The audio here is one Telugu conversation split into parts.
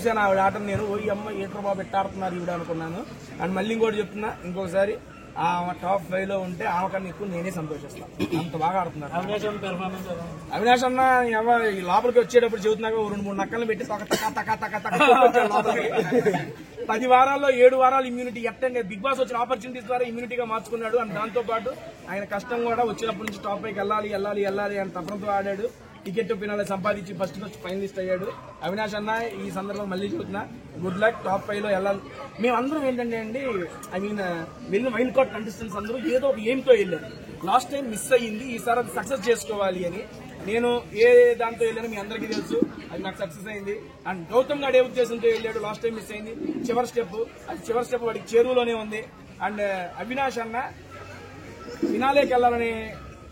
చూశాను ఆవిడ ఆటను నేను ఓ అమ్మ ఏట్రో బాబు ఎట్టాడుతున్నారు ఈవిడ అనుకున్నాను. అండ్ మళ్ళీ ఇంకోటి చెప్తున్నా, ఇంకొకసారి ఆమె టాప్ 5 లో ఉంటే ఆమె కన్నా ఎక్కువ నేనే సంతోషిస్తాను. అంత బాగా ఆడుతున్నారు. అవినాష్ అన్న లోపలికి వచ్చేటప్పుడు చెబుతున్నాక 2-3 నక్కలను పెట్టి లోపలికి 10 వారాల్లో 7 వారాలు ఇమ్యూనిటీ ఎట్టండి బిగ్ బాస్ వచ్చిన ఆపర్చునిటీస్ ద్వారా ఇమ్యూనిటీగా మార్చుకున్నాడు. అండ్ దాంతో పాటు ఆయన కష్టం కూడా వచ్చినప్పటి నుంచి టాప్ 5కి వెళ్ళాలి అని తపనతో ఆడాడు. టికెట్ ఫినాలే సంపాదించి ఫస్ట్ ఫైనలిస్ట్ అయ్యాడు. అవినాష్ అన్న ఈ సందర్భంగా మళ్ళీ చెబుతున్నా, గుడ్ లక్, టాప్ 5 లో వెళ్ళాలి. మేమందరం ఏంటంటే అండి, వెళ్ళిన వైల్డ్ కార్డ్ కంటెస్టెంట్స్ అందరూ ఏదో ఒక ఎయిమ్తో వెళ్ళారు. లాస్ట్ టైం మిస్ అయ్యింది, ఈసారి అది సక్సెస్ చేసుకోవాలి అని. నేను ఏ దాంతో వెళ్ళాను మీ అందరికీ తెలుసు, అది నాకు సక్సెస్ అయింది. అండ్ గౌతమ్ గారు ఏ ఉద్దేశంతో వెళ్ళాడు, లాస్ట్ టైం మిస్ అయింది. చివరి స్టెప్ వాడికి చేరువలోనే ఉంది. అండ్ అవినాష్ అన్న ఫినాలేకి వెళ్ళాలని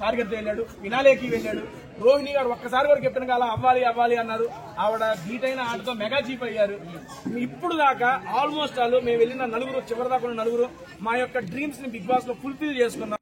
టార్గెట్ వెళ్ళాడు, ఫినాలేకి వెళ్ళాడు. రోహిణి గారు ఒక్కసారి వరకు చెప్పిన కాల అవ్వాలి అన్నారు. ఆవిడ బీటైన ఆటతో మెగా చీఫ్ అయ్యారు. ఇప్పుడు దాకా ఆల్మోస్ట్ ఆల్ మేము వెళ్ళిన చివరి దాకా నలుగురు మా యొక్క డ్రీమ్స్ ని బిగ్ బాస్ లో ఫుల్ఫిల్ చేసుకున్నాం.